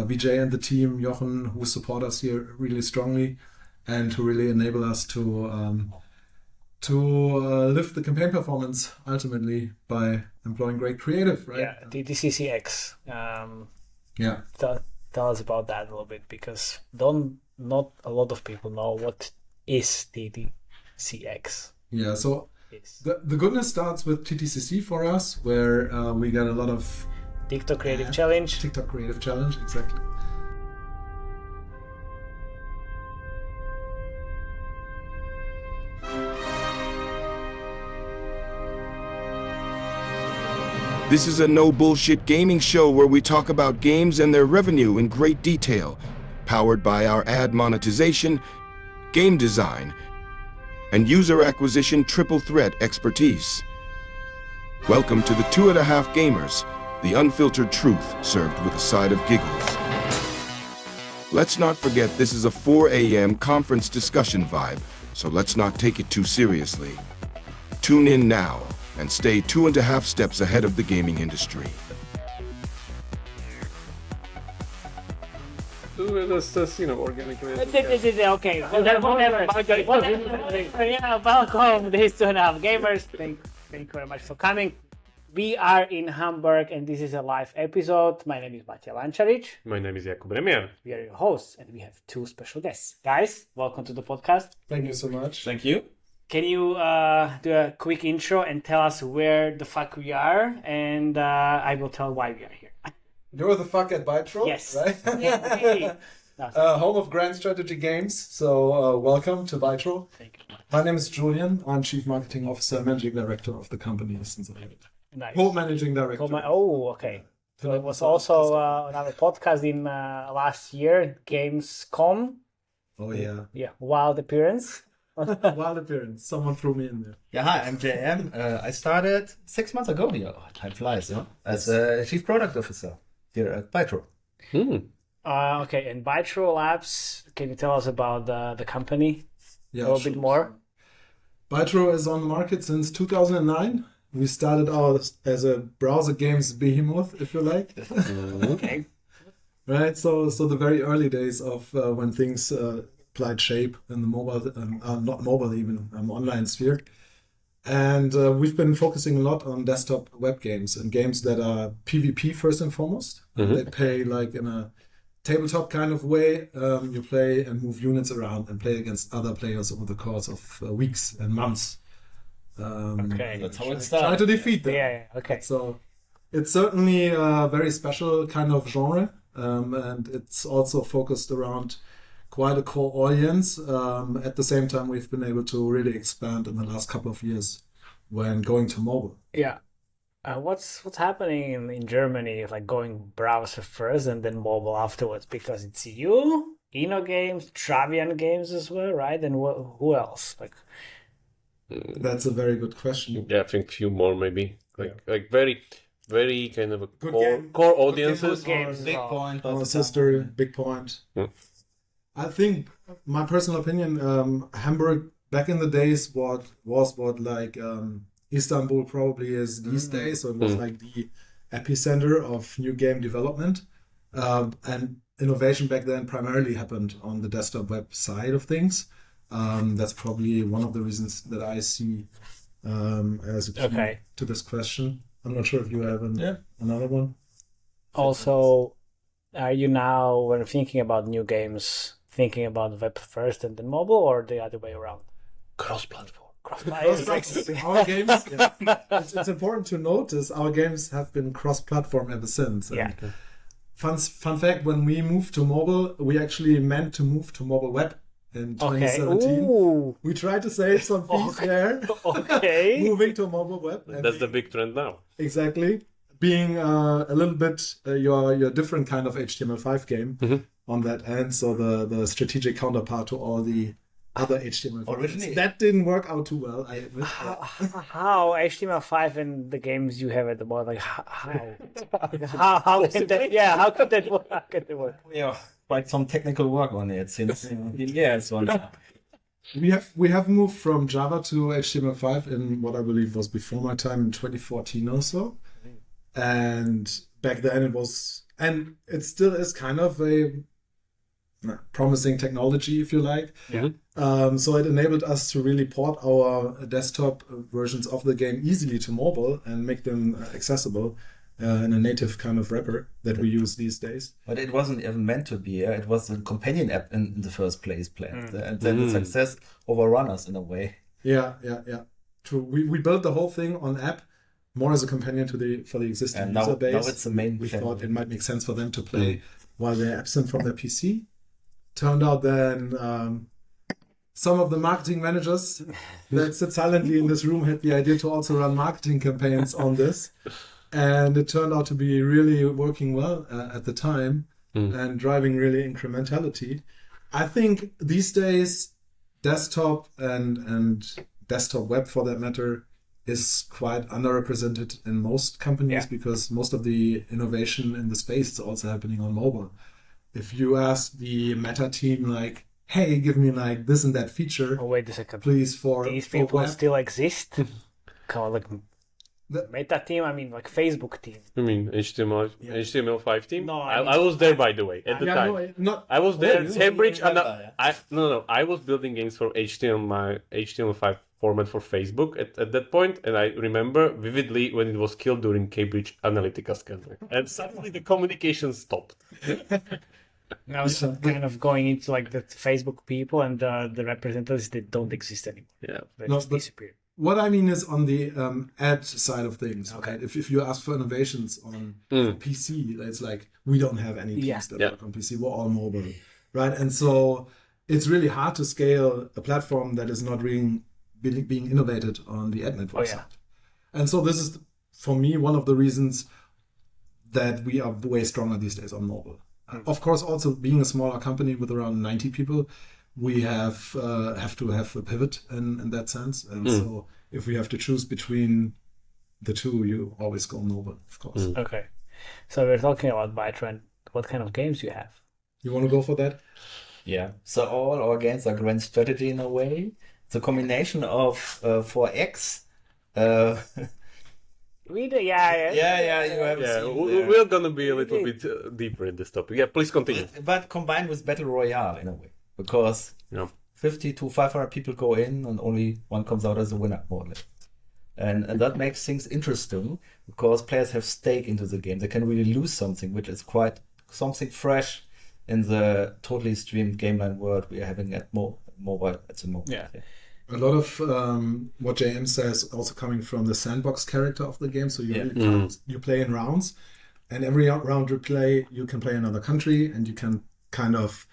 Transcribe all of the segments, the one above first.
Vijay and the team, Jochen, who support us here really strongly and who really enable us to lift the campaign performance ultimately by employing great creative, right? Yeah, TTCCX. Tell us about that a little bit, because not a lot of people know what is TTCX. Yeah, so the goodness starts with TTCC for us, where we got a lot of TikTok Creative Challenge. TikTok Creative Challenge, exactly. This is a no bullshit gaming show where we talk about games and their revenue in great detail, powered by our ad monetization, game design, and user acquisition triple threat expertise. Welcome to the 2.5 Gamers, the unfiltered truth served with a side of giggles. Let's not forget this is a 4 a.m. conference discussion vibe, so let's not take it too seriously. Tune in now and stay 2.5 steps ahead of the gaming industry. That's just, organically. Okay, whatever. Yeah, welcome, these 2.5 Gamers. Thank you very much for coming. We are in Hamburg and this is a live episode. My name is Matej Lancaric. My name is Jakub Remia. We are your hosts and we have 2 special guests. Guys, welcome to the podcast. Thank you so much. Thank you. Can you do a quick intro and tell us where the fuck we are? And I will tell why we are here. You're the fuck at Bytro, yes. Right? Yay. Home of Grand Strategy Games. So welcome to Bytro. Thank you. My name is Julian. I'm Chief Marketing Officer and Managing Director of the company since I Nice. Co-managing Director. Okay. So it was also another podcast in last year, Gamescom. Oh yeah. Yeah, wild appearance. Wild appearance. Someone threw me in there. Yeah, hi, I'm JM. I started 6 months ago here. Oh, time flies, huh? As a Chief Product Officer here at Bytro. Okay, and Bytro Labs, can you tell us about the company a little bit more? Bytro is on the market since 2009. We started out as a browser games behemoth, if you like. Okay. Right, so the very early days of when things applied shape in the mobile, not mobile even, online sphere. And we've been focusing a lot on desktop web games and games that are PvP first and foremost. They play like in a tabletop kind of way. You play and move units around and play against other players over the course of weeks and months. Okay. That's how it Try started. to defeat them. Yeah, okay. So it's certainly a very special kind of genre. And it's also focused around quite a core audience. At the same time, we've been able to really expand in the last couple of years when going to mobile. Yeah. What's happening in Germany, like going browser first and then mobile afterwards? Because it's you, InnoGames, Travian Games as well, right? And who else? Like, That's a very good question. Yeah, I think few more maybe. Like very, very kind of a Good core audiences. Good games. Big point. Our sister, big point. I think, my personal opinion, Hamburg back in the days was what like Istanbul probably is these days. So it was like the epicenter of new game development. And innovation back then primarily happened on the desktop web side of things. That's probably one of the reasons that I see as a key to this question. I'm not sure if you have another one. Also, are you now, when thinking about new games, thinking about web first and then mobile, or the other way around? Cross-platform. Our games, it's important to notice our games have been cross-platform ever since. Yeah. Fun fact, when we moved to mobile, we actually meant to move to mobile web in 2017. Ooh. We tried to save some fees there. Okay. Moving to mobile web. And That's the big trend now. Exactly. Being a little bit your different kind of HTML5 game on that end. So the strategic counterpart to all the other HTML5 Originally, that didn't work out too well, I admit. How HTML5 and the games you have at the moment, like how could that work? yeah, quite some technical work on it since years. We have moved from Java to HTML5 in what I believe was before my time in 2014 or so. And back then it was And it still is kind of a promising technology, if you like. Yeah. So it enabled us to really port our desktop versions of the game easily to mobile and make them accessible in a native kind of wrapper that we use these days. But it wasn't even meant to be. It was a companion app in the first place planned. And then the success overran us in a way. Yeah. True. We built the whole thing on app more as a companion for the existing And user base. now it's the main We thing. thought it might make sense for them to play while they're absent from their PC. Turned out then some of the marketing managers that sit silently in this room had the idea to also run marketing campaigns on this. And it turned out to be really working well at the time and driving really incrementality. I think these days, desktop and desktop web for that matter is quite underrepresented in most companies because most of the innovation in the space is also happening on mobile. If you ask the Meta team, like, hey, give me like this and that feature, Oh, wait a second. please, for These for people web. still exist? Come on, like The- Meta team, I mean like Facebook team. I mean, HTML5 team? No, I was there, by the way, at the time. I was there. you Cambridge. remember, I was building games for HTML5 format for Facebook at that point, and I remember vividly when it was killed during Cambridge Analytica scandal, and suddenly the communication stopped. Now it's kind of going into like the Facebook people and the representatives that don't exist anymore. Yeah. They No, just but- disappeared. What I mean is on the ad side of things. Okay. Right? If you ask for innovations on PC, it's like we don't have any teams that work on PC. We're all mobile, right? And so it's really hard to scale a platform that is not really being innovated on the ad network side. And so this is, for me, one of the reasons that we are way stronger these days on mobile. Of course, also being a smaller company with around 90 people, we have to have a pivot in that sense. And so if we have to choose between the two, you always go mobile, of course. Okay. So we're talking about Bytro and what kind of games you have. You want to go for that? Yeah. So all our games are grand strategy in a way. It's a combination of 4X. We do, yeah. You have seen We're gonna be a little bit deeper in this topic. Yeah, please continue. but combined with Battle Royale in a way. Because 50 to 500 people go in and only one comes out as a winner, more or less. And that makes things interesting because players have stake into the game. They can really lose something, which is quite something fresh in the totally streamed gameline world we are having at mobile at the moment. Yeah. A lot of what JM says also coming from the sandbox character of the game. So you play in rounds, and every round you play, you can play another country, and you can kind of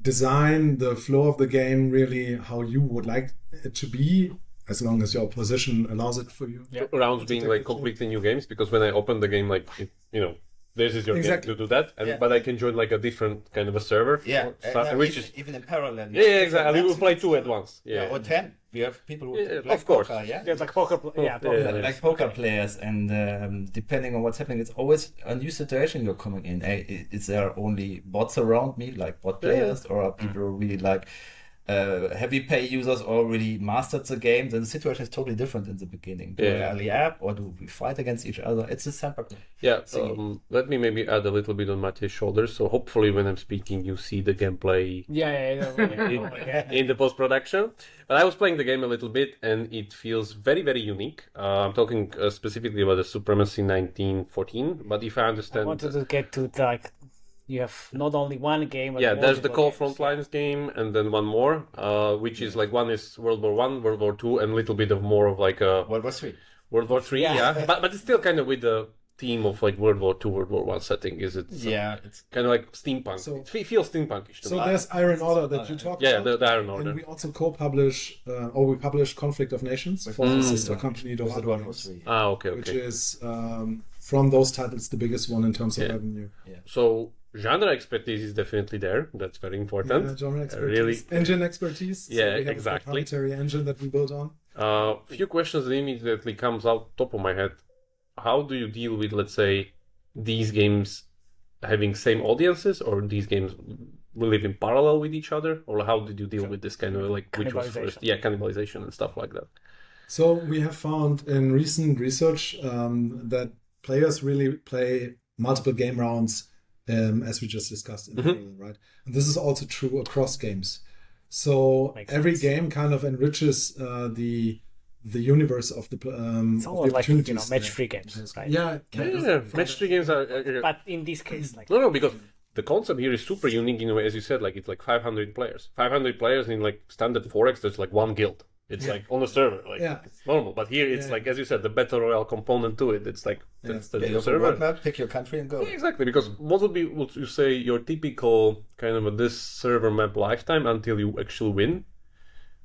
design the flow of the game really how you would like it to be, as long as your position allows it for you. Yeah. Rounds being like completely new games, because when I open the game, like this is your game to do that, but I can join like a different kind of a server. Which is even in parallel. exactly. We will play two at once. Or 10. We have people who play of course. poker, There's like poker, like poker players, and depending on what's happening, it's always a new situation you're coming in. Is there only bots around me, like bot players, or are people really like heavy pay users already mastered the game? Then the situation is totally different in the beginning. Do we rally up, or do we fight against each other? It's a sandbox. Let me maybe add a little bit on Matej's shoulders. So hopefully when I'm speaking, you see the gameplay in the post-production. But I was playing the game a little bit, and it feels very, very unique. I'm talking specifically about the Supremacy 1914. But if I understand... I wanted to get to like... You have not only one game, but there's the Call games. Frontlines game, and then one more, which is like one is World War One, World War Two, and a little bit of more of like a World War Three. World War Three, but it's still kind of with the theme of like World War Two, World War One setting. Is it? It's kind of like steampunk. So- It feels steampunkish to So me. there's Iron Order that you talked Yeah, about. the Iron Order. And we also co-publish, or we publish Conflict of Nations for the sister company, the World War Three. Okay. which is from those titles the biggest one in terms of revenue. So genre expertise is definitely there. That's very important. Yeah, genre expertise, Really. engine expertise. Yeah, we have exactly. a proprietary engine that we built on. Few questions that immediately comes out top of my head. How do you deal with, let's say, these games having same audiences, or these games will live in parallel with each other, or how did you deal with this kind of like which was first? Yeah, cannibalization and stuff like that. So we have found in recent research that players really play multiple game rounds, as we just discussed in the beginning, right? And this is also true across games. So every game kind of enriches the universe of the it's almost like match-free games, right? Yeah, match-free games are. But in this case, like no, because the concept here is super unique in a way, as you said. Like it's like 500 players. 500 players in like standard 4X. There's like one guild. It's like on the server, like it's normal. But here it's like, as you said, the battle royale component to it. It's like that's the server. Map, pick your country and go. Yeah, exactly, because what would you say your typical kind of this server map lifetime until you actually win?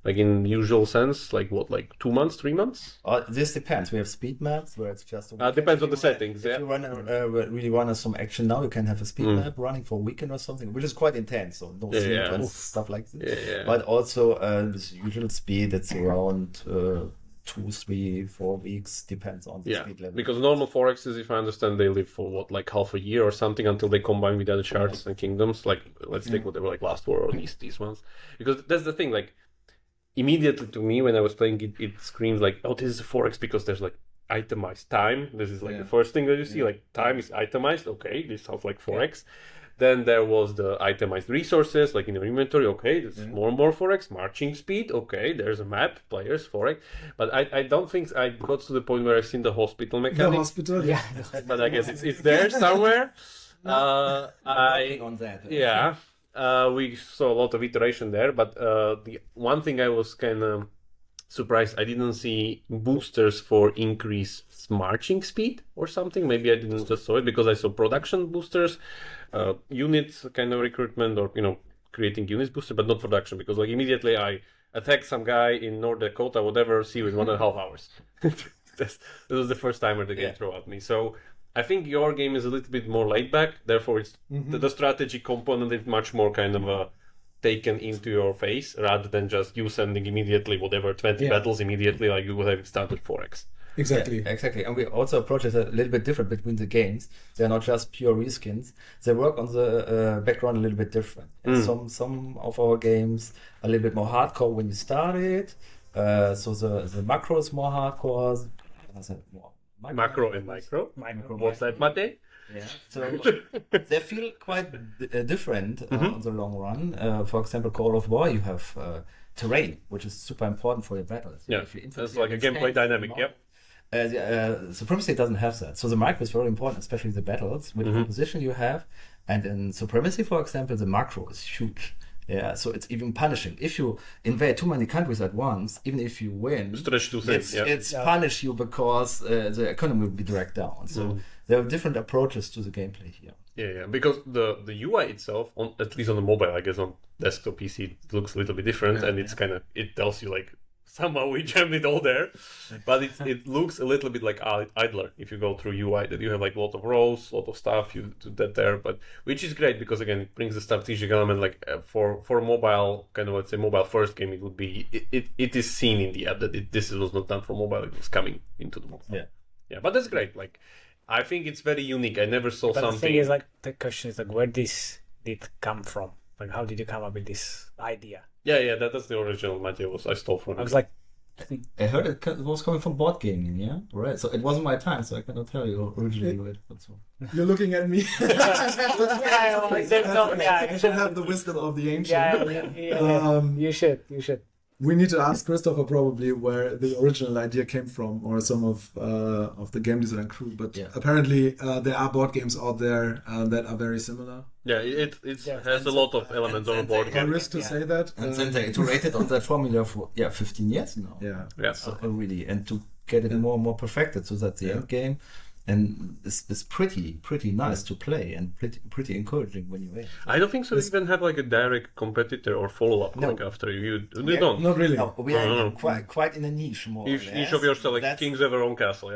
Like in usual sense, like what, like 2 months, 3 months? This depends. We have speed maps where it's just depends on the settings. If you really run some action now, you can have a speed map running for a weekend or something, which is quite intense. So no sleep and stuff like this. But also this usual speed, it's around 2, 3, 4 weeks, depends on the speed level. Because normal 4Xs, if I understand, they live for what, like half a year or something until they combine with other shards and kingdoms. Like let's take whatever, like Last War or these ones. Because that's the thing, like. Immediately to me, when I was playing it, it screams like, oh, this is a 4X because there's like itemized time. This is like the first thing that you see, like time is itemized. Okay, this sounds like 4X. Then there was the itemized resources, like in your inventory. Okay, this is more and more 4X. Marching speed. Okay, there's a map, players, 4X. But I don't think I got to the point where I've seen the hospital mechanic. The hospital, But I guess it's there somewhere. On that. Yeah. We saw a lot of iteration there, but the one thing I was kind of surprised, I didn't see boosters for increased marching speed or something. Maybe I didn't just saw it because I saw production boosters, units kind of recruitment or, creating units booster, but not production because like immediately I attacked some guy in North Dakota, whatever, see with 1.5 hours. This was the first timer the game threw at me. So I think your game is a little bit more laid back, therefore it's the strategy component is much more kind of taken into your face rather than just you sending immediately 20 battles immediately like you would have started 4X. Exactly. Yeah, exactly. And we also approach it a little bit different between the games. They're not just pure reskins. They work on the background a little bit different. Some of our games are a little bit more hardcore when you start it. So the macro is more hardcore. Macro and micro. What's that, Matej? Yeah. So they feel quite different on the long run. For example, Call of War, you have terrain, which is super important for your battles. Yeah, that's like a gameplay dynamic. Supremacy doesn't have that. So the macro is very important, especially the battles, with the composition you have. And in Supremacy, for example, the macro is huge. Yeah, so it's even punishing. If you invade too many countries at once, even if you win, it's punish you because the economy will be dragged down. So there are different approaches to the gameplay here. Yeah, because the UI itself, at least on the mobile, I guess on desktop PC, it looks a little bit different, and it's kind of, it tells you like, somehow we jammed it all there, but it looks a little bit like idler if you go through UI, that you have like a lot of rows, a lot of stuff you do that there, but which is great because again it brings the strategic element like for mobile kind of, let's say, mobile first game, it would be it is seen in the app that this was not done for mobile, it was coming into the mobile. Yeah, but that's great. Like I think it's very unique. I never saw something. The thing is, like, the question is like, where this did come from? Like, how did you come up with this idea? Yeah, that's the original Matej I stole from him. I was like, I heard it was coming from board gaming, yeah? Right. So it wasn't my time, so I cannot tell you originally where it was from. You're looking at me. you should have the wisdom of the ancient. You should. We need to ask Christopher probably where the original idea came from, or some of the game design crew. But apparently there are board games out there that are very similar. Yeah, it has a lot of elements on a board game. I risk to say that. And then they iterated on that formula for 15 years now. Yeah. So really, and to get it more and more perfected, so that the end game. And it's pretty nice to play and pretty encouraging when you win. I don't think so. You even have like a direct competitor or follow-up coming after you. You don't. Not really. No, we are quite in a niche more. Each of yours like kings have their own castle.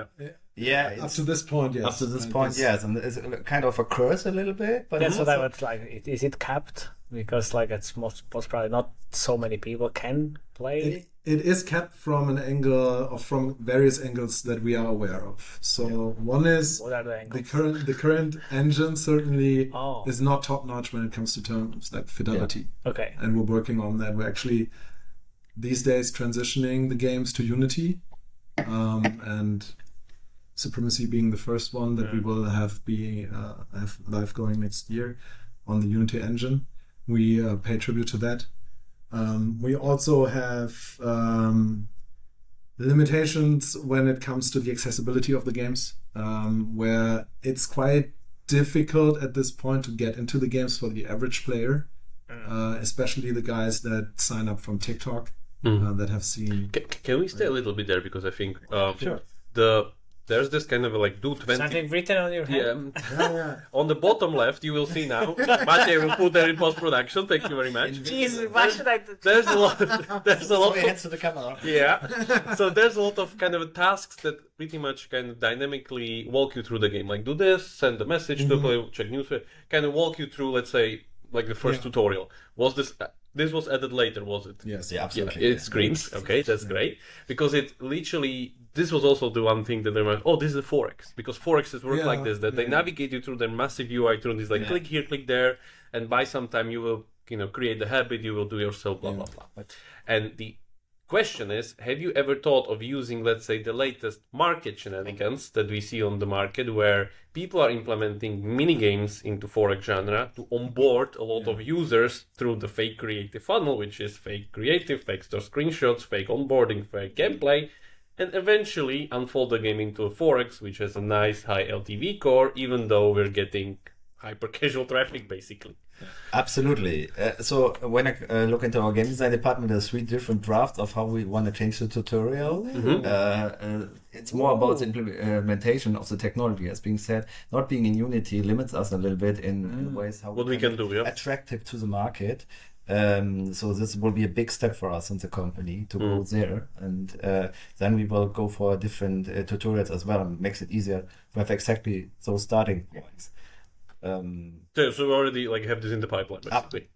Yeah. Up to this point, yes. Up to this point, yes, and it's kind of a curse a little bit. But that's what I would like. Is it capped? Because like it's most probably not so many people can play. It is capped from an angle, or from various angles that we are aware of. So one is what are the angles? the current engine certainly is not top notch when it comes to terms like fidelity. Okay. And we're working on that. We're actually these days transitioning the games to Unity, and Supremacy being the first one that we will have live going next year on the Unity engine. We pay tribute to that. We also have limitations when it comes to the accessibility of the games, where it's quite difficult at this point to get into the games for the average player, especially the guys that sign up from TikTok that have seen. Can we stay a little bit there, because I think Sure. There's this kind of do 20. Something written on your head. Yeah. On the bottom left, you will see now. Matej will put there in post-production. Thank you very much. Jesus, why should I? There's a lot. There's a lot. Hands to the camera. Yeah. So there's a lot of kind of tasks that pretty much kind of dynamically walk you through the game. Like do this, send a message to the player, check news, kind of walk you through. Let's say like the first tutorial. Was this? This was added later, was it? Yes. Yeah, absolutely. It screams. Okay, that's great. Because it literally, this was also the one thing that they were, this is a 4X. Because 4Xs work like this, that they navigate you through their massive UI through this, like click here, click there, and by some time you will, create the habit, you will do yourself, blah, blah, blah. And the question is, have you ever thought of using, let's say, the latest market shenanigans that we see on the market, where people are implementing mini games into 4X genre to onboard a lot of users through the fake creative funnel, which is fake creative, fake store screenshots, fake onboarding, fake gameplay, and eventually unfold the game into a 4X, which has a nice high LTV core, even though we're getting hyper casual traffic, basically. Absolutely. So when I look into our game design department, there's 3 different drafts of how we want to change the tutorial. It's more about the implementation of the technology. As being said, not being in Unity limits us a little bit in ways how we can do, attractive to the market. So this will be a big step for us in the company to go there, and then we will go for different tutorials as well, and makes it easier to have exactly those starting points. So we already have this in the pipeline, basically.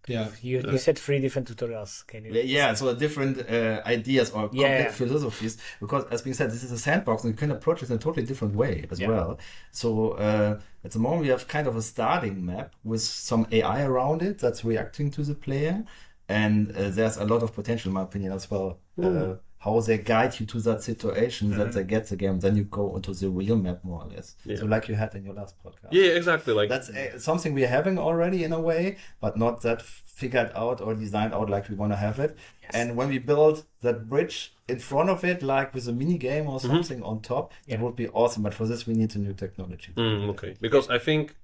Yeah. You said 3 different tutorials. Can you? So different ideas or complex philosophies, because as being said, this is a sandbox and you can approach it in a totally different way as well. So at the moment we have kind of a starting map with some AI around it that's reacting to the player, and there's a lot of potential in my opinion as well. How they guide you to that situation that they get the game, then you go into the real map more or less. So like you had in your last podcast. Yeah, exactly. That's something we're having already in a way, but not that figured out or designed out like we want to have it. And when we build that bridge in front of it, like with a mini game or something on top, it would be awesome. But for this, we need a new technology. Okay, because I think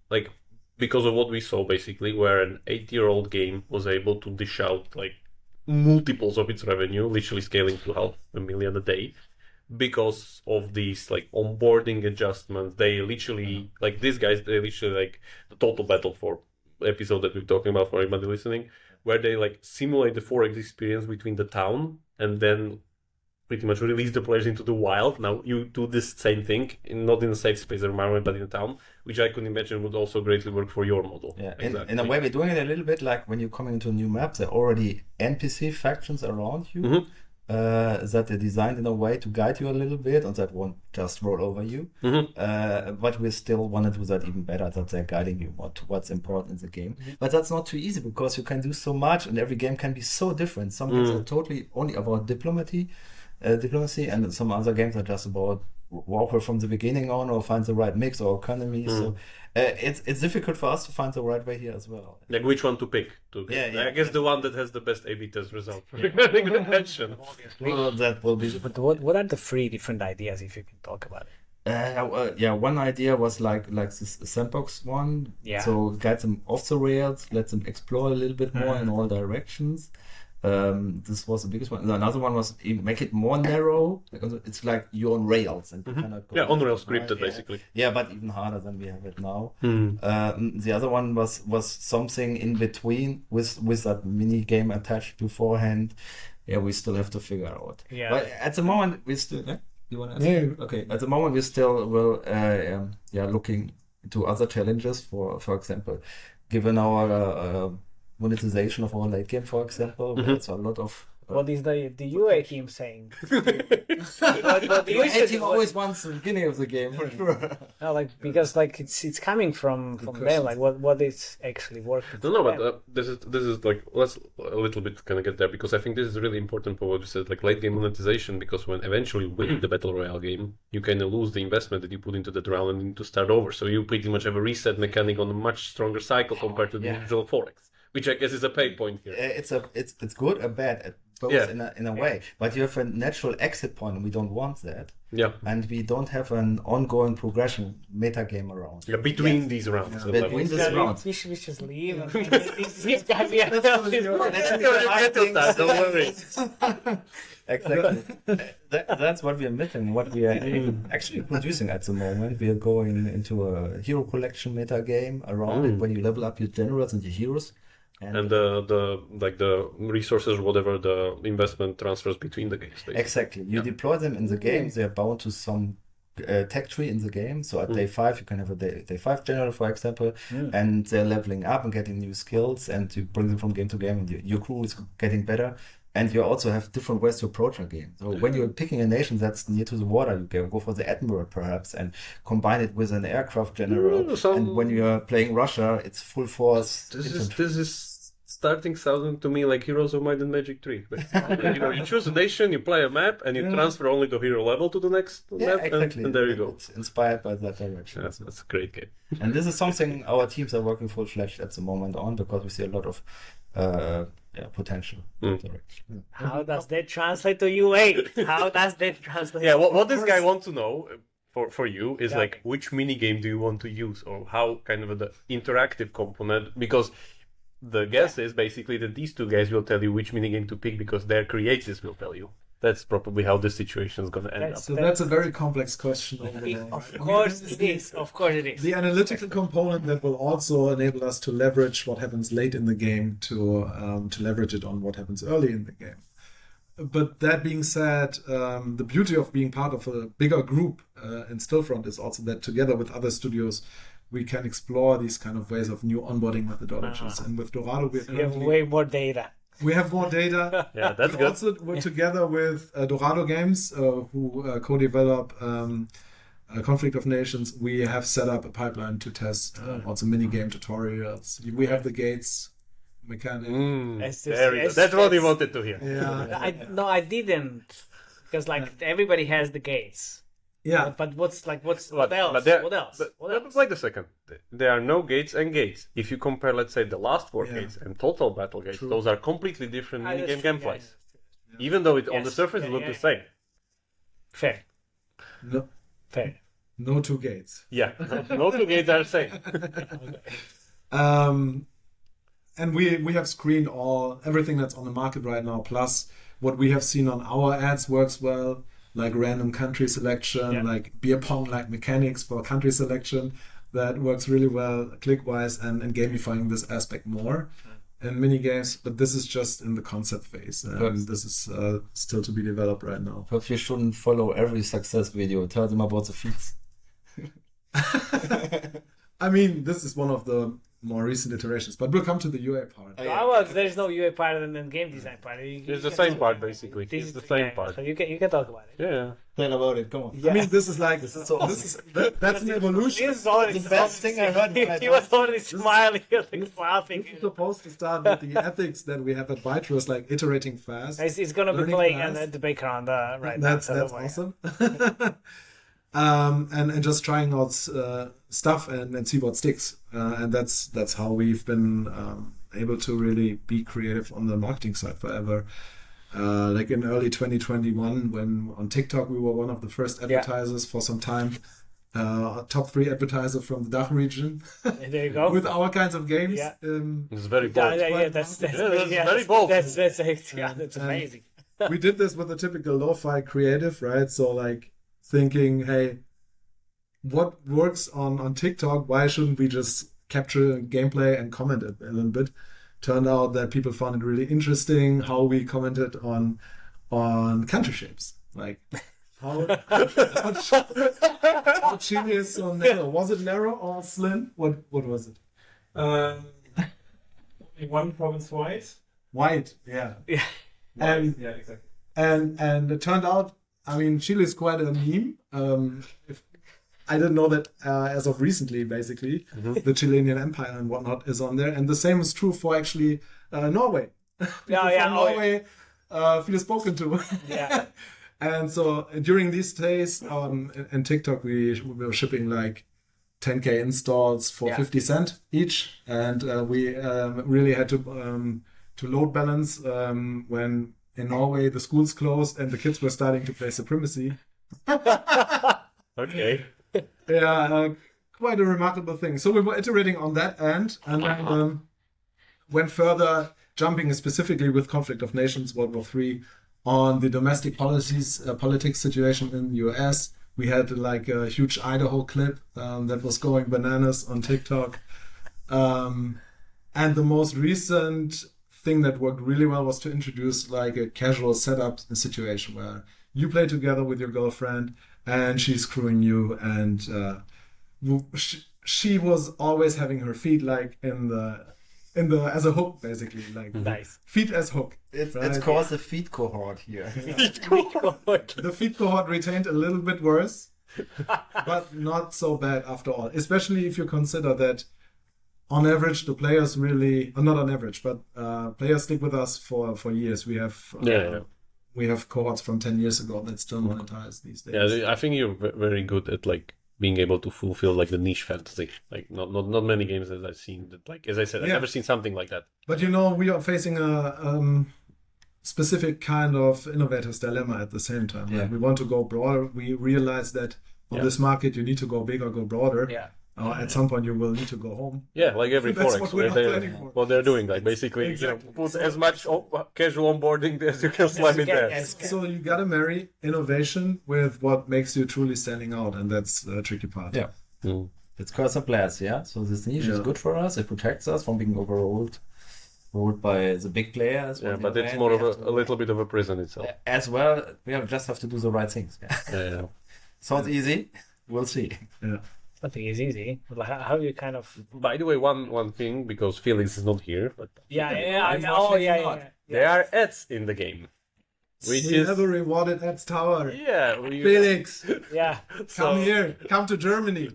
because of what we saw basically, where an 8-year-old game was able to dish out multiples of its revenue, literally scaling to $500,000 a day, because of these onboarding adjustments. They literally these guys, they literally the total battle for episode that we're talking about for everybody listening, where they simulate the 4X experience between the town and then pretty much release the players into the wild. Now you do this same thing, not in a safe space environment, but in a town, which I could imagine would also greatly work for your model. Yeah, exactly. In a way, we're doing it a little bit like when you're coming into a new map, there are already NPC factions around you that are designed in a way to guide you a little bit, and that won't just roll over you. But we still want to do that even better, that they're guiding you more to what's important in the game. But that's not too easy, because you can do so much, and every game can be so different. Some games are totally only about diplomacy, and some other games are just about walk from the beginning on, or find the right mix or economy. So it's difficult for us to find the right way here as well. Which one to pick? I guess the one that has the best A/B test result. Well, that will be. But what are the 3 different ideas, if you can talk about it? One idea was like this sandbox one. So guide them off the rails, let them explore a little bit more in all directions. This was the biggest one. Another one was make it more narrow. It's like you're on rails and you cannot go on rails scripted basically. Yeah, but even harder than we have it now. The other one was something in between with that mini game attached beforehand. We still have to figure out. But at the moment we still. You want to ask? Okay. At the moment we still will looking into other challenges. For example, given our monetization of our late game, for example, there's a lot of What is the UA team saying? But The UA team always wants the beginning of the game for sure. No, because it's coming from them. Like what is actually working. No, but this is like let's a little bit kind of get there because I think this is really important for what you said, like late game monetization. Because when eventually you win the battle royale game, you kind of lose the investment that you put into that round and need to start over. So you pretty much have a reset mechanic on a much stronger cycle compared to the usual Forex, which I guess is a pain point here. It's good or bad both in a way, but you have a natural exit point, and we don't want that. Yeah, and we don't have an ongoing progression meta game around. Yeah, between these rounds. Yeah. Between these rounds, we should leave. These guys, don't worry. Exactly. That's what we are missing. What we are actually producing at the moment. We are going into a hero collection meta game around it when you level up your generals and your heroes. And the resources or whatever the investment transfers between the games. Basically. Exactly. You deploy them in the game. They are bound to some tech tree in the game. So at day 5, you can have a day 5 general, for example, and they're leveling up and getting new skills, and you bring them from game to game, and your crew is getting better. And you also have different ways to approach a game. So when you're picking a nation that's near to the water, you can go for the admiral perhaps and combine it with an aircraft general. And when you're playing Russia, it's full force. This is starting sounding to me like Heroes of Might and Magic 3. You choose a nation, you play a map, and you transfer only the hero level to the next map, exactly. and there you go. It's inspired by that direction. That's a great game. And this is something our teams are working full-fledged at the moment on, because we see a lot of potential. How does that translate to UA? How does that translate? Yeah, what this guy wants to know for you is like which mini game do you want to use, or how kind of the interactive component, because the guess is basically that these two guys will tell you which mini game to pick because their creatives will tell you. That's probably how this situation is going to end up. So that's a very complex question. Of course it is. Of course it is. The analytical component that will also enable us to leverage what happens late in the game to leverage it on what happens early in the game. But that being said, the beauty of being part of a bigger group in Stillfront is also that together with other studios, we can explore these kind of ways of new onboarding methodologies. And with Dorado, we have way more data. We have more data. Yeah, that's good. Also, we're together with Dorado Games, who co-develop Conflict of Nations. We have set up a pipeline to test also mini-game tutorials. We have the gates mechanic. That's what we wanted to hear. Yeah. I didn't. Because everybody has the gates. Yeah, but what else? What else? Wait a second. There are no gates and gates. If you compare, let's say, the last 4 gates and total battle gates, those are completely different minigame gameplays. Yeah. Even though on the surface it looks the same. Fair. No. Fair. No 2 gates. Yeah, no 2 gates are the same. And we have screened everything that's on the market right now. Plus, what we have seen on our ads works well. Like random country selection, like beer pong-like mechanics for country selection. That works really well click-wise and gamifying this aspect more in mini-games. But this is just in the concept phase. And this is still to be developed right now. Perhaps you shouldn't follow every success video. Tell them about the feats. I mean, this is one of the more recent iterations, but we'll come to the UA part. There's no UA part and then game design part. It's the same part, basically. It's the same part. So you can talk about it. Yeah. Tell about it. Come on. Yeah. I mean, this is that's an evolution. This is already the best thing I heard. He was already smiling, laughing. It's supposed to start with the ethics that we have at Bytro, is like iterating fast. It's going to be playing in the background right now. That's awesome. And just trying out stuff and see what sticks, and that's how we've been able to really be creative on the marketing side forever. Like in early 2021, when on TikTok we were one of the first advertisers for some time, top 3 advertiser from the DACH region. There you go. With our kinds of games. Yeah. It's very bold. That's very bold. That's amazing. We did this with a typical lo-fi creative, right? So like thinking, hey, what works on TikTok? Why shouldn't we just capture gameplay and comment it a little bit? Turned out that people found it really interesting how we commented on country shapes, like how Chile is so narrow. Was it narrow or slim? What was it? Only one province wide. White, yeah. And yeah, exactly. And it turned out, I mean, Chile is quite a meme. I didn't know that as of recently, basically, the Chilean Empire and whatnot is on there. And the same is true for actually Norway. Norway feel spoken to. Yeah. And so during these days in TikTok, we were shipping like 10K installs for 50 cents each. And we really had to load balance when in Norway the schools closed and the kids were starting to play Supremacy. Okay. Yeah, quite a remarkable thing. So we were iterating on that end and then went further, jumping specifically with Conflict of Nations, World War III, on the domestic politics situation in the US. We had like a huge Idaho clip that was going bananas on TikTok. And the most recent thing that worked really well was to introduce like a casual setup situation where you play together with your girlfriend and she's screwing you, and she was always having her feet like in the as a hook, basically, like Nice. feet as hook. It's called the feed cohort here. The feet cohort retained a little bit worse, but not so bad after all. Especially if you consider that on average the players really, not on average, but players stick with us for years. We have we have cohorts from 10 years ago that still monetize these days. Yeah, I think you're very good at like being able to fulfill like the niche fantasy. Like not many games that I've seen that, like, as I said, I've never seen something like that. But you know, we are facing a specific kind of innovator's dilemma at the same time. Yeah. Like, we want to go broader. We realize that on this market you need to go bigger, go broader. Yeah. At some point you will need to go home. Yeah, like every That's Forex, what we're not planning for. what they're doing, like basically, put as much casual onboarding as you can slam in there. Yes. So you gotta marry innovation with what makes you truly standing out, and that's the tricky part. Yeah. It's custom players, yeah. So this niche is good for us. It protects us from being ruled by the big players. Yeah, but it's more of a little bit of a prison itself. As well, we just have to do the right things. Yeah. Sounds easy. We'll see. Yeah. Nothing is easy. How you kind of... By the way, one thing, because Felix is not here, but Yeah. there are ads in the game. Which We is never rewarded Ads Tower. we, Felix, Yeah. come here. Come to Germany.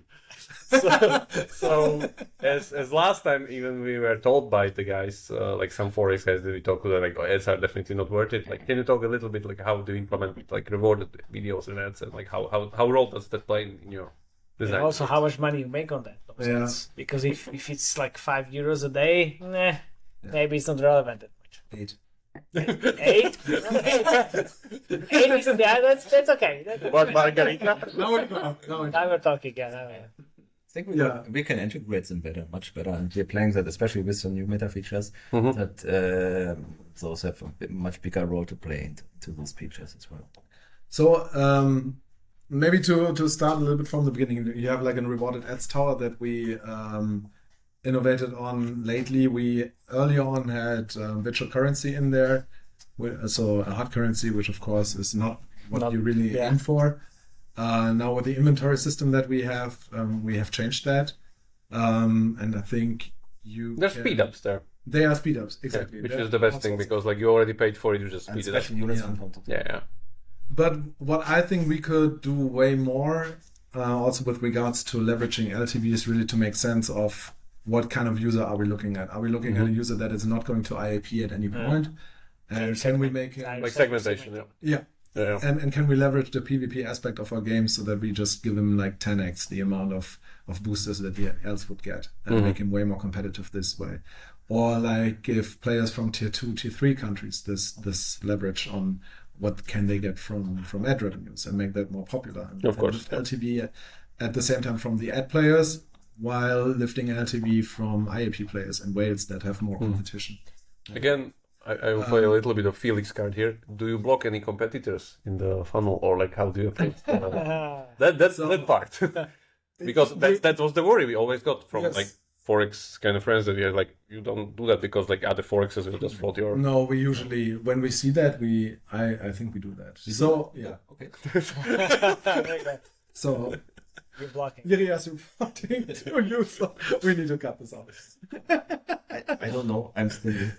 so as last time even we were told by the guys, like some Forex guys that we talked to, like, ads are definitely not worth it. Like, can you talk a little bit like how do you implement like rewarded videos and ads, and like how role does that play in your design? And also how much money you make on that. Yeah. Because if it's like €5 a day, maybe it's not relevant that much. 8. 8? 8 is that's okay. What, Margarita? Now Now we're talking again. I think we can integrate them much better. And we're playing that, especially with some new meta features, that those have a much bigger role to play into those features as well. So maybe to start a little bit from the beginning, you have like a rewarded ads tower that we innovated on lately. We earlier on had virtual currency in there, so a hard currency, which of course is not what you really aim for. Now with the inventory system that we have changed that, and I think There's speed ups there. They are speed ups, exactly. Which is the best thing, because like you already paid for it, you just speed it up. Special units on top of Yeah. But what I think we could do way more, also with regards to leveraging LTVs, really to make sense of what kind of user are we looking at. Are we looking at a user that is not going to IAP at any point? And can we make Like segmentation, yeah. And can we leverage the PvP aspect of our game so that we just give him like 10x the amount of boosters that he else would get, and make him way more competitive this way? Or like give players from tier 2, tier 3 countries this leverage on what can they get from ad revenues, and make that more popular. Of course. And lift LTV at the same time from the ad players, while lifting LTV from IAP players in Wales that have more competition. Again, I will play a little bit of Felix card here. Do you block any competitors in the funnel, or like how do you approach that part? Because that was the worry we always got from like Forex kind of friends, that we are like, you don't do that because like other Forexes will just float your... No, we usually, when we see that, I think we do that. So, yeah. Okay. So... You're blocking. Yes, you're reporting to you, so we need to cut this off. I don't know. I'm still...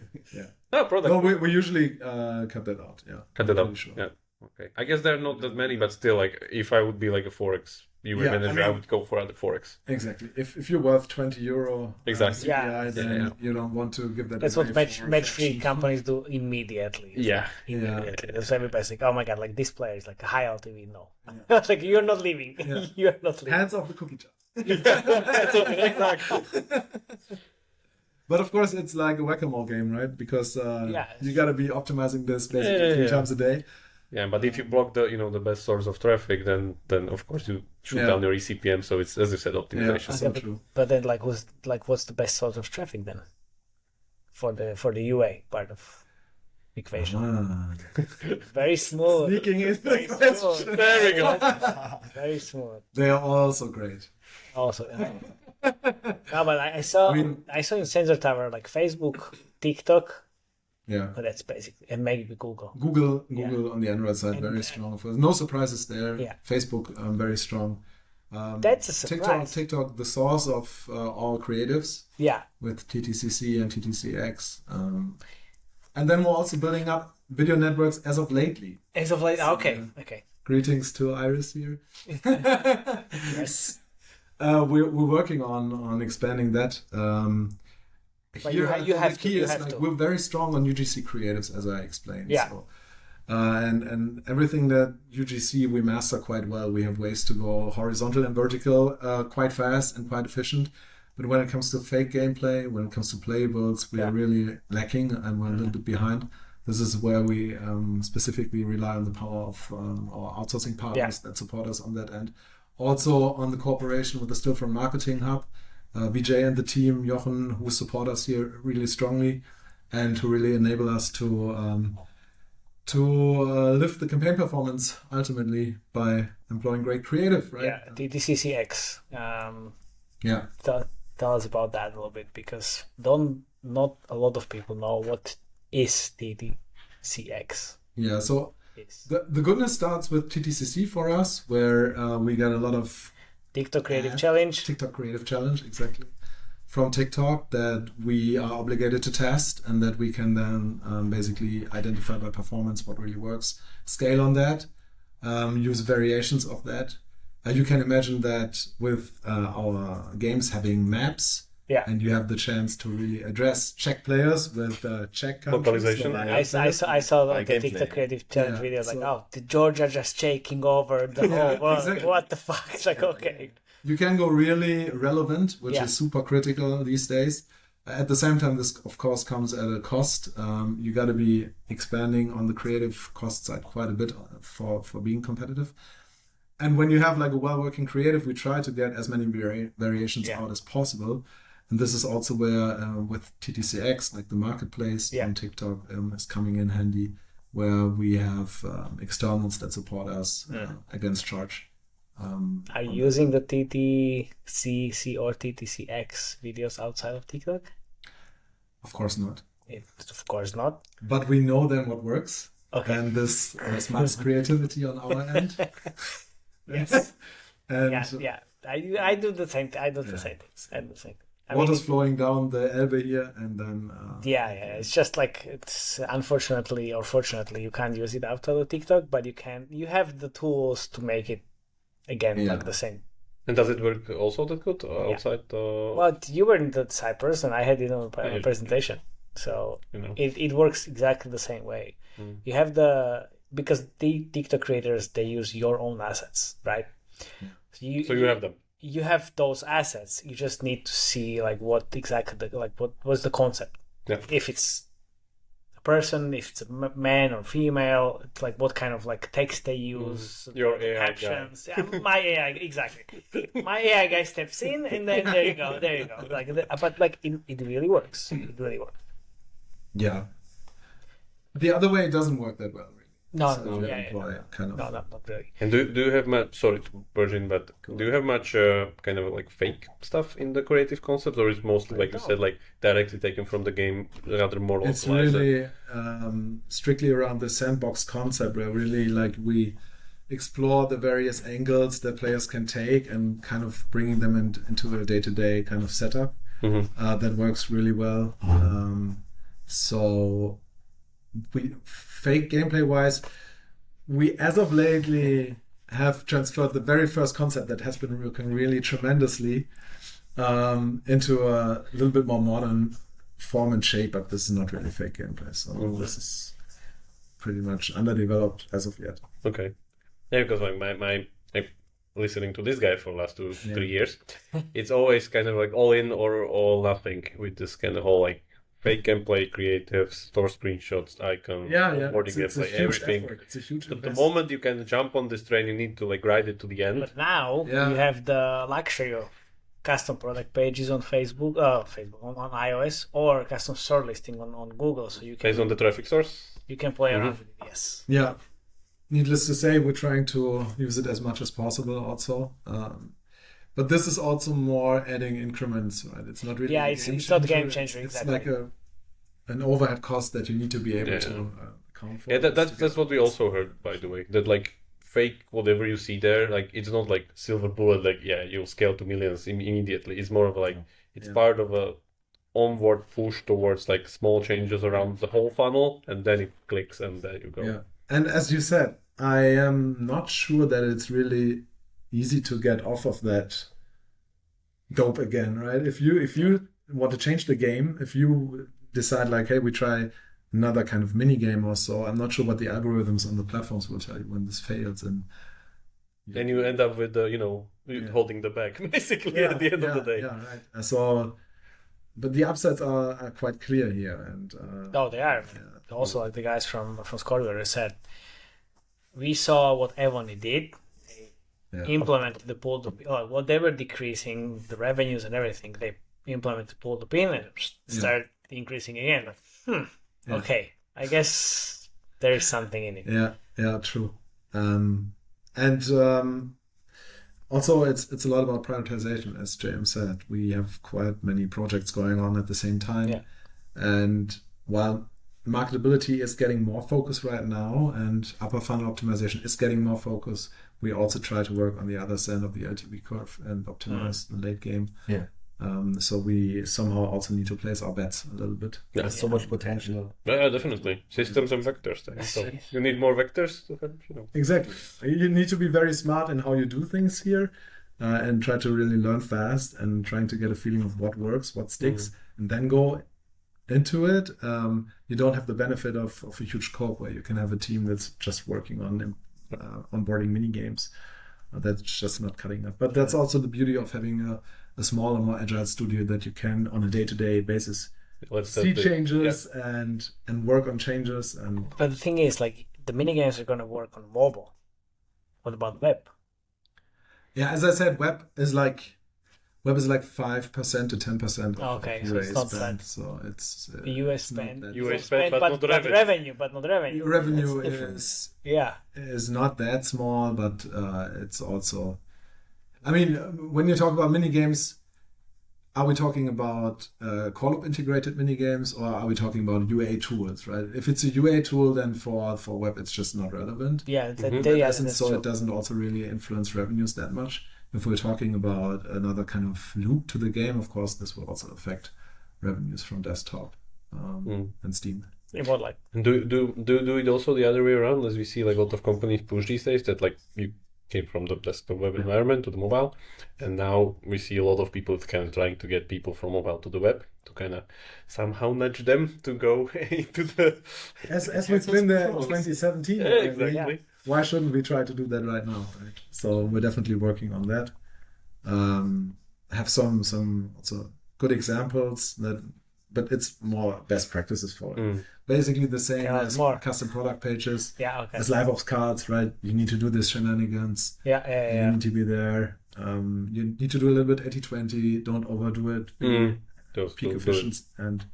product. No, we usually cut that out. Yeah. Cut it out. Sure. Yeah. Okay. I guess there are not that many, but still, like if I would be like a Forex manager, I would go for other Forex. Exactly. If you're worth €20 exactly, CPI, then you don't want to give that. That's what match-free companies do immediately. Immediately. So everybody's like, oh my god, like this player is like a high LTV. No, it's like you're not leaving. You're not leaving. Hands off the cookie jar. Exactly. But of course, it's like a whack-a-mole game, right? Because you got to be optimizing this basically 3 times a day. Yeah, but if you block the best source of traffic, then of course you shoot down your eCPM. So it's, as you said, optimization. So true. But then what's the best source of traffic then for the UA part of equation? Very smooth. Sneaking in. Very smooth. There we go. Very smooth. They are also great. Also. No, but I saw in Sensor Tower like Facebook, TikTok. Yeah. But that's basically, and maybe Google. Google on the Android side, very strong. No surprises there. Yeah. Facebook, very strong. That's a surprise. TikTok, the source of all creatives. Yeah. With TTCC and TTCX. And then we're also building up video networks as of lately. Okay. Greetings to Iris here. Yes. We're working on expanding that. But you have to. We're very strong on UGC creatives, as I explained. Yeah. So, and everything that UGC we master quite well. We have ways to go horizontal and vertical quite fast and quite efficient. But when it comes to fake gameplay, when it comes to playables, we are really lacking and we're a little bit behind. This is where we specifically rely on the power of our outsourcing partners that support us on that end. Also on the cooperation with the Stillfront Marketing Hub. Vijay and the team, Jochen, who support us here really strongly and who really enable us to lift the campaign performance ultimately by employing great creative, right? Yeah, TTCX. Tell us about that a little bit, because not a lot of people know what is TTCX. Yeah, so the goodness starts with TTCC for us, where we got a lot of TikTok Creative Challenge, exactly, from TikTok that we are obligated to test and that we can then basically identify by performance what really works, scale on that, use variations of that. You can imagine that with our games having maps, and you have the chance to really address Czech players with Czech countries. Localization. I saw the TikTok Creative Challenge videos, like, the Georgia just taking over the whole world. Exactly. What the fuck? It's like, okay. You can go really relevant, which is super critical these days. At the same time, this, of course, comes at a cost. You got to be expanding on the creative cost side quite a bit for being competitive. And when you have like a well-working creative, we try to get as many variations out as possible. And this is also where with TTCX, like the marketplace on TikTok is coming in handy, where we have externals that support us against charge. Are you using the TTCC or TTCX videos outside of TikTok? Of course not. Of course not. But we know then what works. Okay. And this smarts creativity on our end. Yes. And I do the same. I do the same things. I do the same. Water's flowing down the Elbe here, and then it's just like, it's unfortunately or fortunately you can't use it outside of TikTok, but you have the tools to make it again like the same. And does it work also that good outside? Well, you were in the Cyprus and I had it on a presentation, so it works exactly the same way. You have because the TikTok creators, they use your own assets, right? So you have them. You have those assets. You just need to see like what exactly what was the concept. Yeah. If it's a person, if it's a man or female, it's like what kind of like text they use. Your AI captions. Guy. Yeah, my AI, exactly. My AI guy steps in, and then there you go. Like, but like it really works. It really works. Yeah. The other way, it doesn't work that well. No, kind of. No, not really. And do you have much? Sorry to burst in, but do you have much kind of like fake stuff in the creative concepts, or is it mostly like you said, like directly taken from the game, rather more localized? It's really strictly around the sandbox concept, where really like we explore the various angles that players can take and kind of bringing them into a day-to-day kind of setup that works really well. So fake gameplay wise, we as of lately have transferred the very first concept that has been working really tremendously into a little bit more modern form and shape, but this is not really fake gameplay, so this is pretty much underdeveloped as of yet. Okay. Yeah, because my listening to this guy for the last 3 years, it's always kind of like all in or all nothing with this kind of whole like fake gameplay, creative, store screenshots, icon, onboarding gameplay, everything. It's a huge the moment you can jump on this train, you need to like ride it to the end. But now you have the luxury of custom product pages on Facebook on iOS, or custom store listing on Google, so you can based on the traffic source. You can play around with it. Yes. Yeah. Needless to say, we're trying to use it as much as possible also. But this is also more adding increments, right? It's not really it's not game changer. It's exactly. like an overhead cost that you need to be able to account for. Yeah, that's what we also heard, by the way. That like fake whatever you see there, like it's not like silver bullet, like you'll scale to millions immediately. It's more of like it's part of a onward push towards like small changes around the whole funnel, and then it clicks and there you go. Yeah. And as you said, I am not sure that it's really easy to get off of that dope again, right? If you want to change the game, if you decide like, hey, we try another kind of mini game or so, I'm not sure what the algorithms on the platforms will tell you when this fails, and then you end up with holding the bag basically at the end of the day. Yeah, right. So, but the upsides are quite clear here, and they are. Yeah. Also, like the guys from Scorpio said, we saw what Evony did. They implemented the pull to pin. What they were decreasing the revenues and everything, they implemented pull to pin and start increasing again. Okay, I guess there is something in it. Yeah, true. Also, it's a lot about prioritization, as JM said. We have quite many projects going on at the same time, and while marketability is getting more focus right now, and upper funnel optimization is getting more focus, we also try to work on the other side of the LTV curve and optimize the late game. Yeah. So we somehow also need to place our bets a little bit. There's so much potential. Yeah, definitely. Systems and vectors. So you need more vectors to help, Exactly. You need to be very smart in how you do things here, and try to really learn fast and trying to get a feeling of what works, what sticks, and then go into it. You don't have the benefit of a huge scope where you can have a team that's just working on onboarding mini games. That's just not cutting it. But that's also the beauty of having a smaller, more agile studio, that you can, on a day-to-day basis, see changes and work on changes. But the thing is, like, the mini games are going to work on mobile. What about web? Yeah, as I said, web is like 5% to 10% of so it's not spend. that. So it's UA spend. UA spend, but not revenue. Revenue is not that small, but it's also. I mean, when you talk about mini games, are we talking about call-up integrated mini games, or are we talking about UA tools? Right? If it's a UA tool, then for web, it's just not relevant. Yeah, it doesn't also really influence revenues that much. If we're talking about another kind of loop to the game, of course, this will also affect revenues from desktop and Steam. More like. Do it also the other way around, as we see like a lot of companies push these days, that like you came from the desktop web environment to the mobile, and now we see a lot of people kind of trying to get people from mobile to the web to kind of somehow nudge them to go into the. As we've been there in 2017. Exactly. Yeah. Why shouldn't we try to do that right now? Right? So we're definitely working on that. Have some also good examples but it's more best practices for it. Basically the same as custom product pages. As live ops cards, right? You need to do this shenanigans. You need to be there. You need to do a little bit 80-20. Don't overdo it. Peak efficiency and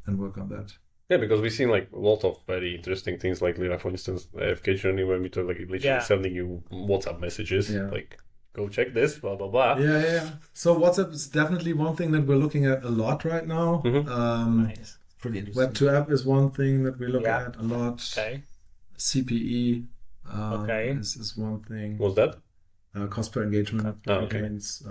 work on that. Yeah, because we've seen like a lot of very interesting things, like for instance, AFK journey, when we talk like literally sending you WhatsApp messages, like go check this, blah blah blah. Yeah. So WhatsApp is definitely one thing that we're looking at a lot right now. Nice. Pretty interesting. Web to app is one thing that we look at a lot. Okay. CPE is one thing. What's that? Cost per engagement campaigns.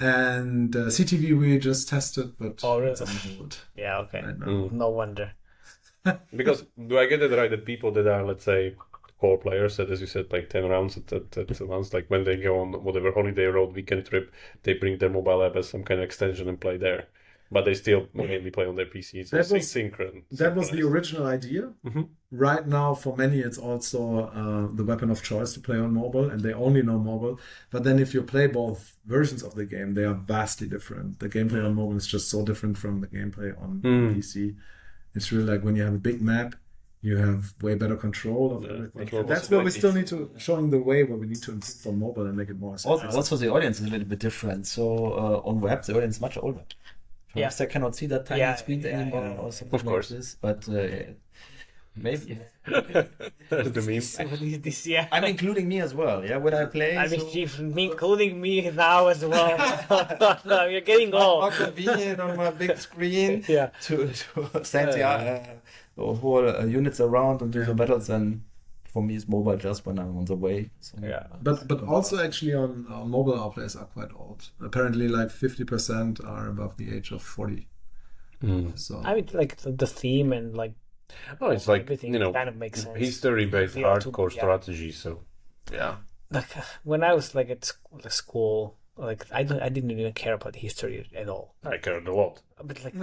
And CTV we just tested, but it's on hold. Yeah, okay. Right now. No wonder. Because do I get it right that people that are, let's say, core players, that as you said, like 10 rounds at once, like when they go on whatever holiday road, weekend trip, they bring their mobile app as some kind of extension and play there. But they still mainly play on their PCs. That was the original idea. Mm-hmm. Right now, for many, it's also the weapon of choice to play on mobile, and they only know mobile. But then if you play both versions of the game, they are vastly different. The gameplay on mobile is just so different from the gameplay on PC. It's really like when you have a big map, you have way better control of everything. That's where we still need to showing the way where we need to improve on mobile and make it more accessible. Also, the audience is a little bit different. So on web, the audience is much older. Perhaps I cannot see that tiny screens anymore or something like this. But maybe. The meme. I'm including me as well. Yeah, when I play. I mean, including me now as well. You're getting old. More convenient on my big screen to send the whole units around and do the battles, and for me it's mobile just when I'm on the way. So. Yeah, but also actually on mobile our players are quite old. Apparently, like 50% are above the age of 40. So I mean, like the theme and like. Oh, it's like everything kind of makes sense. History-based hardcore strategy. So like when I was like at school, like I didn't even care about history at all. I cared a lot. But like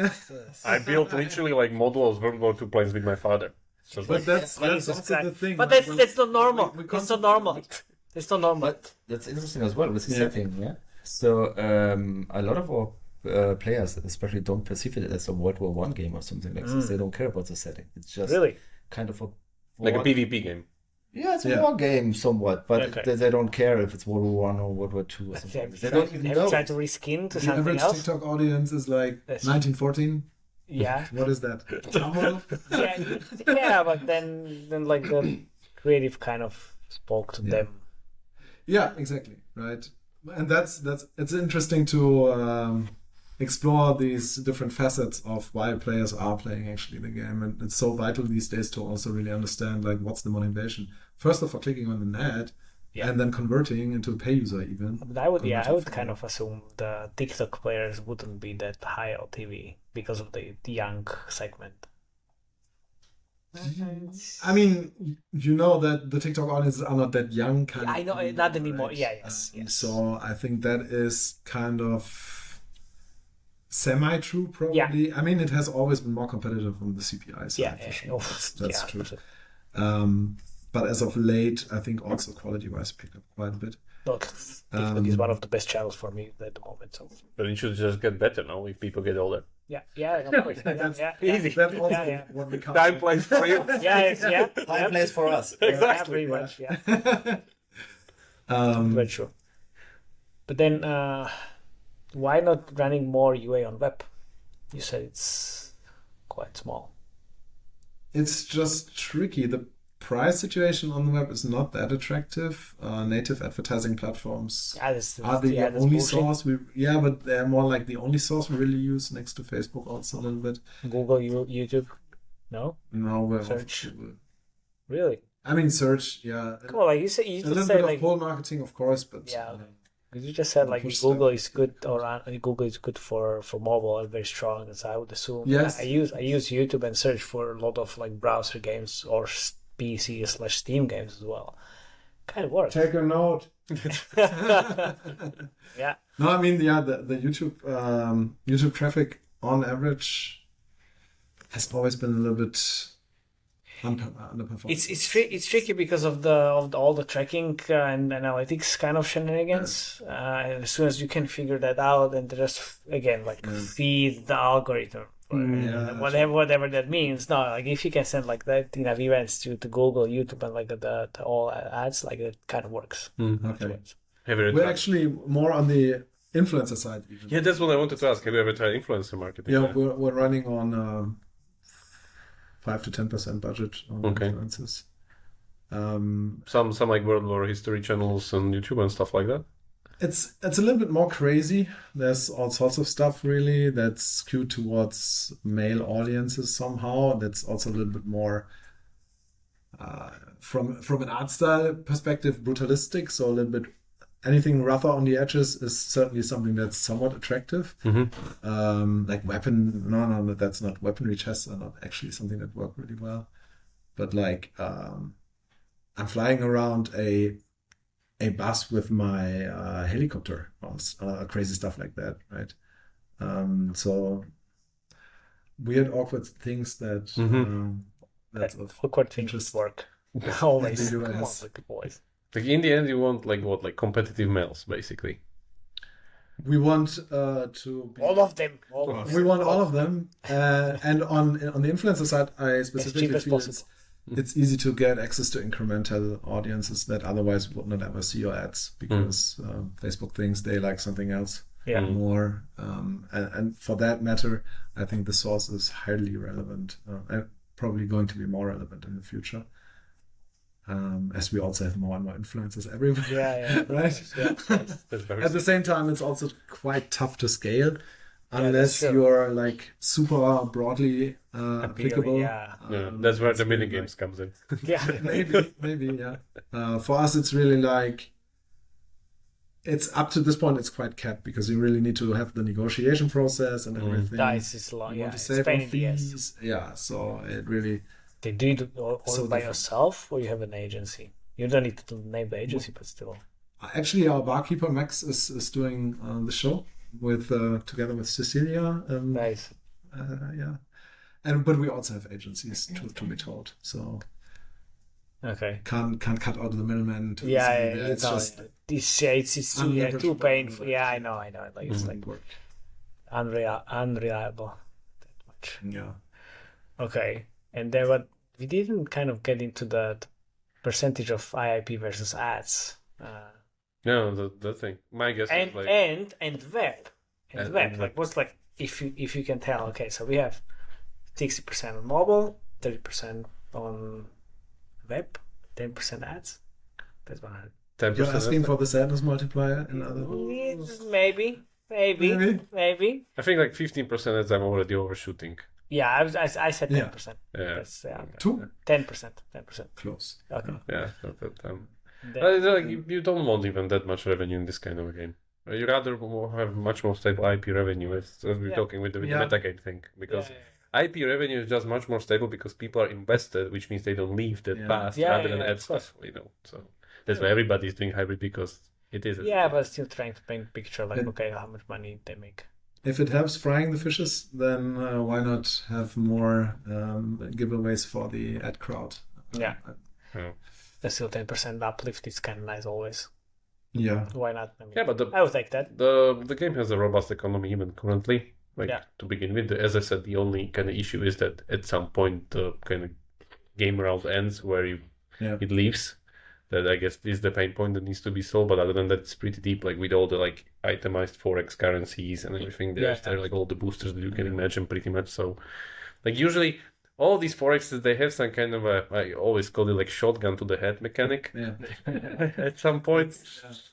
I built literally like models World War II planes with my father. So but that's also the thing. But that's not normal. It's not normal. It's not normal. But that's interesting as well with the setting. Yeah. So a lot of our players especially don't perceive it as a World War I game or something like this. They don't care about the setting. It's just kind of like a PvP game. Yeah, it's a war game somewhat, but they don't care if it's World War I or World War II or something. They don't even know. Try to reskin to the something average else. TikTok audience is like 1914. Yeah. What is that? yeah, but then like the creative kind of spoke to them. Yeah, exactly. Right, and that's it's interesting to explore these different facets of why players are playing actually the game, and it's so vital these days to also really understand like what's the motivation. First of all, clicking on the ad, and then converting into a pay user even. But I would kind of assume the TikTok players wouldn't be that high LTV because of the young segment. I mean, you know that the TikTok audiences are not that young. I know, not anymore. Right? Yes. So I think that is kind of semi-true, probably. I mean, it has always been more competitive on the CPI side. For sure. That's true. But as of late, I think also quality-wise picked up quite a bit. TikTok is one of the best channels for me at the moment. So. But it should just get better now if people get older. Yeah, of course. That's easy. That's also what we come. Time plays for you. Time plays for us. Exactly. Very much. Very true. But then, why not running more UA on web? You said it's quite small. It's just tricky. The price situation on the web is not that attractive. Native advertising platforms are the only source but they're more like the only source we really use next to Facebook also a little bit. Google, YouTube? No, we're search. Really? I mean, search. Yeah. Come on, like you said, a little bit of poll marketing, of course, but you just said like Google is good, or Google is good for mobile and very strong. So I would assume. Yes. I use YouTube and search for a lot of like browser games or PC/Steam games as well. Kind of works. Take a note. Yeah. No, I mean, the YouTube traffic on average has always been a little bit underperformed. It's tricky because of all the tracking and analytics kind of shenanigans. And as soon as you can figure that out and just again feed the algorithm. Whatever that means. No, like if you can send like that events to Google, YouTube, and like the all ads, like it kind of works. Okay. We're actually more on the influencer side. Even. Yeah, that's what I wanted to ask. Have you ever tried influencer marketing? Yeah, we're running on 5 to 10% budget on influencers. Some like World War history channels on YouTube and stuff like that. It's a little bit more crazy. There's all sorts of stuff really that's skewed towards male audiences somehow. That's also a little bit more from an art style perspective brutalistic, so a little bit anything rougher on the edges is certainly something that's somewhat attractive. Like weapon, no, that's not weaponry chests are not actually something that work really well. But like I'm flying around a bus with my helicopter, crazy stuff like that, right? So weird, awkward things that that's of awkward things work. Always. Come on, boys. Like in the end, you want like competitive males, basically. We want to be, all of them. We want all of them, and on the influencer side, I specifically feel it's easy to get access to incremental audiences that otherwise would not ever see your ads because Facebook thinks they like something else more, and for that matter, I think the source is highly relevant and probably going to be more relevant in the future. As we also have more and more influencers everywhere, right? At the same time, it's also quite tough to scale unless you're like super broadly applicable. That's where the mini games comes in. maybe. For us, it's really like it's up to this point. It's quite capped because you really need to have the negotiation process and everything. Dice is long. You want to save on fees. So it really. They do it all by yourself, or you have an agency? You don't need to name the agency, but still. Actually, our barkeeper Max is doing the show with together with Cecilia. Nice. But we also have agencies, truth to be told. So okay, can't cut out the middleman. It's just these shades is too painful. I know. Like it's like unreliable that much. Yeah. Okay. And then what we didn't kind of get into the percentage of IIP versus ads. No, the thing. My guess is like and web. Like what's like if you can tell, okay, so we have 60% on mobile, 30% on web, 10% ads. That's 100. 10%. You're asking for the sadness multiplier in other words? Maybe. I think like 15% ads I'm already overshooting. Yeah, I said 10%. Yeah. 10%. Close. Okay. Yeah. Like you don't want even that much revenue in this kind of a game. You rather have much more stable IP revenue, as we're talking with the metagame thing, because IP revenue is just much more stable because people are invested, which means they don't leave that path rather than add stuff. So that's why everybody's doing hybrid because it is. But still trying to paint a picture like how much money they make. If it helps frying the fishes, then why not have more giveaways for the ad crowd? The still 10% uplift is kind of nice always. Yeah. Why not? But I would take that. The game has a robust economy even currently. To begin with, as I said, the only kind of issue is that at some point the kind of game round ends where it leaves. That I guess is the pain point that needs to be solved. But other than that, it's pretty deep. Like with all the like itemized forex currencies and everything, there like all the boosters that you can imagine, pretty much. So, like usually, all these forexes they have some kind of I always call it like shotgun to the head mechanic. At some point.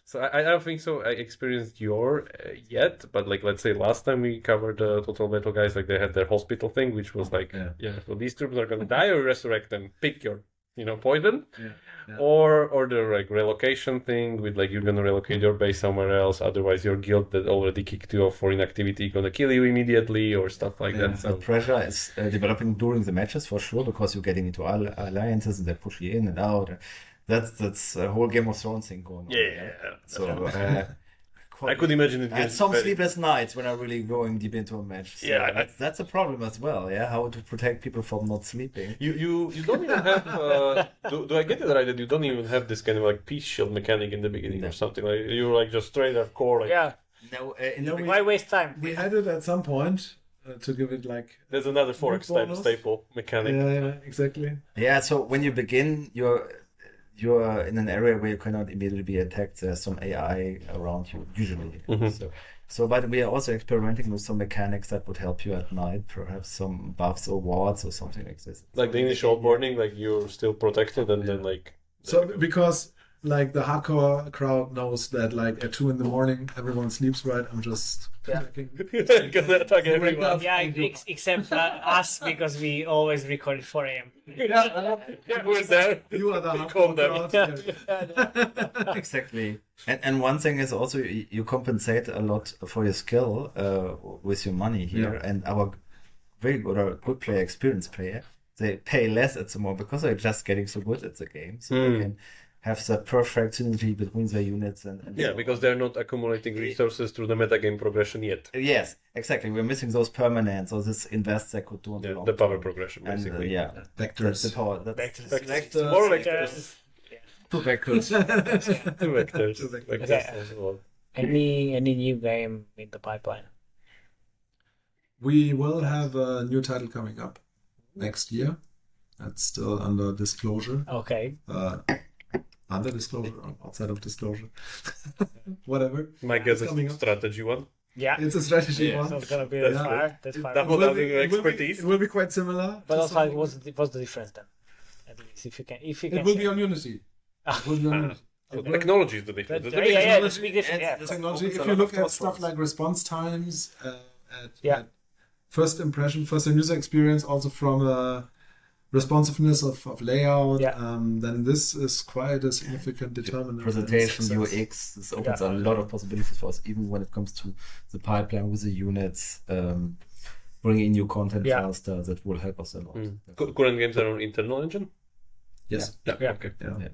So I don't think so. I experienced yet, but like let's say last time we covered the Total Battle guys, like they had their hospital thing, which was like so these troops are gonna die or resurrect them. Pick your poison. Or the like relocation thing with like you're gonna relocate your base somewhere else, otherwise your guild that already kicked you off for inactivity gonna kill you immediately or stuff like that. So the pressure is developing during the matches for sure because you're getting into alliances and they push you in and out. That's a whole Game of Thrones thing going on. So I could imagine it. I had some sleepless nights when I'm really going deep into a match. So that's a problem as well. How to protect people from not sleeping. You don't even have. Do I get it right that you don't even have this kind of like peace shield mechanic in the beginning or something? Like you're like just straight up core. Like, No. Why waste time? We had it at some point to give it like. There's another forex type staple mechanic. Yeah, exactly. Yeah, so when you begin, you're in an area where you cannot immediately be attacked. There's some AI around you, usually. So, but we are also experimenting with some mechanics that would help you at night, perhaps some buffs or wards or something like this. Like the initial onboarding, like you're still protected, and then like. So because like the hardcore crowd knows that like at 2 a.m. everyone sleeps, right? I'm just checking. Gonna attack everyone. Yeah, except us, because we always record at 4 a.m. Yeah, we're there. You are the Calm hardcore down. crowd. Exactly. And one thing is also you compensate a lot for your skill with your money here. Yeah. And our very good or good player, experienced player, they pay less at the moment because they're just getting so good at the game. So they can have the perfect synergy between the units and Yeah, because they're not accumulating resources through the metagame progression yet. Yes, exactly. We're missing those permanents or this invests that could do on Yeah, long the power term. progression, And basically. yeah, that's the Vectors. power. That's Vectors. More vectors. two vectors. Two vectors. Two vectors. Okay. as well. Any new game in the pipeline? We will have a new title coming up next year. That's still under disclosure. Okay. Under disclosure, or outside of disclosure. Whatever. My guess It's coming is up. strategy one. Yeah. It's a strategy Yeah, one. So it's gonna be That's that good. far. That's far. Double down your expertise. It will be quite similar. But to also, something. what's the difference then? At least if you can It will be on Unity. It will be on Unity. It will- Technology is the difference. There's a Yeah, big yeah, difference. the big difference. Yeah. It's Technology. opens If a you lot look of at doors stuff for us. like response times, Yeah. at first impression, first user experience, also from responsiveness of layout, Yeah. then this is quite a significant determinant. in Presentation, success. UX, this opens a lot of possibilities for us, even when it comes to the pipeline with the units, bringing in new content Yeah. faster. That will help us a lot. Current games are on internal engine? Yes. Yeah. Yeah. Okay. Yeah.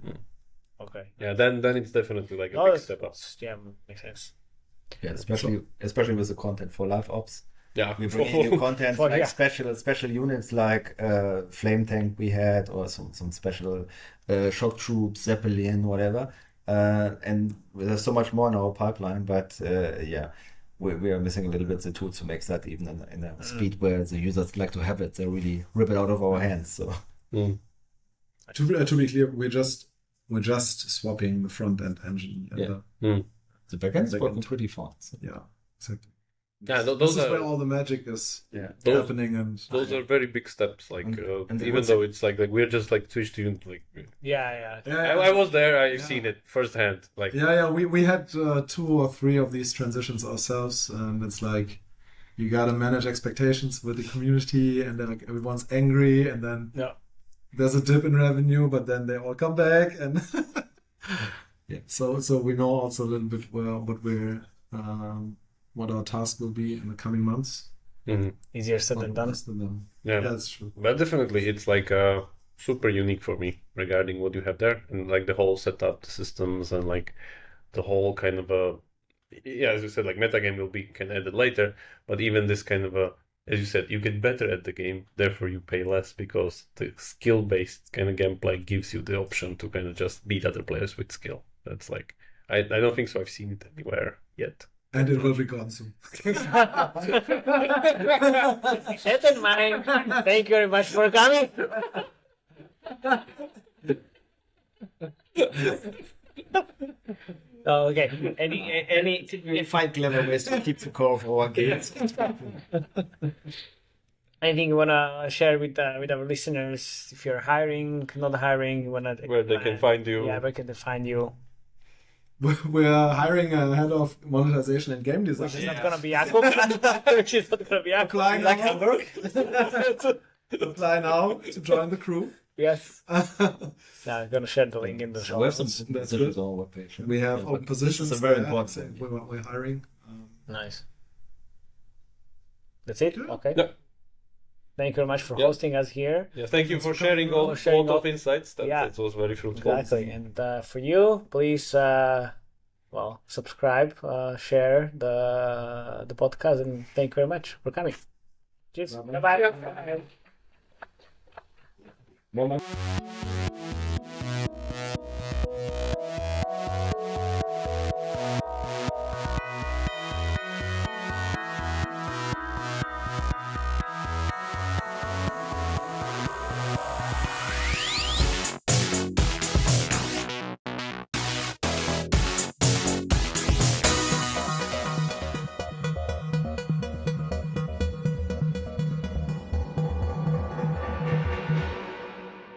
Okay. Yeah, then it's definitely like a Oh, big step up. yeah, makes sense. Yeah, especially with the content for live ops. Yeah. We bring in new content For- like yeah. special units like flame tank we had, or some special shock troops, zeppelin, whatever. And there's so much more in our pipeline, but yeah, we are missing a little bit the tools to make that even in a speed where the users like to have it. They really rip it out of our hands. So To be clear, we're just swapping the front end engine. And Yeah. the backend is Backend. working pretty fast. yeah, exactly. Yeah, This those is are where all the magic is Yeah. happening, and those are very big steps. Like And even what's- though it's like we're just like switched to like Yeah. I was there. I've seen it firsthand. Like we had 2 or 3 of these transitions ourselves, and it's like you gotta manage expectations with the community, and then like everyone's angry, and then No. there's a dip in revenue, but then they all come back, and Yeah. So we know also a little bit what our task will be in the coming months. Easier said than done. yeah. That's true. But definitely, it's like super unique for me regarding what you have there, and like the whole setup, the systems, and like the whole kind of as you said, like metagame will be kind of added later, but even this kind of as you said, you get better at the game, therefore you pay less because the skill-based kind of gameplay gives you the option to kind of just beat other players with skill. That's like I don't think so. I've seen it anywhere yet. And it will be gone soon. Set in mind. Thank you very much for coming. Oh, okay. We find clever ways to keep the core of our games. Anything you wanna share with our listeners? If you're hiring, not hiring, you wanna Where they can find you. Yeah, where can they find you? We're hiring a head of monetization and game design. Which is not gonna be Jakub. Which is not gonna be Jakub. Apply now. Like Hamburg. Apply now to join the crew. Yes. Yeah, I'm gonna share the link in the show. We have some notes. positions on our webpage. We have open positions. It's a very there. important thing. We're hiring. Nice. That's it? Okay. Yeah. Thank you very much for Yeah. hosting us here. Yeah, thank you for sharing all of insights. That was very fruitful. Exactly. And for you, please, subscribe, share the podcast, and thank you very much for coming. Cheers. Bye-bye. Moment.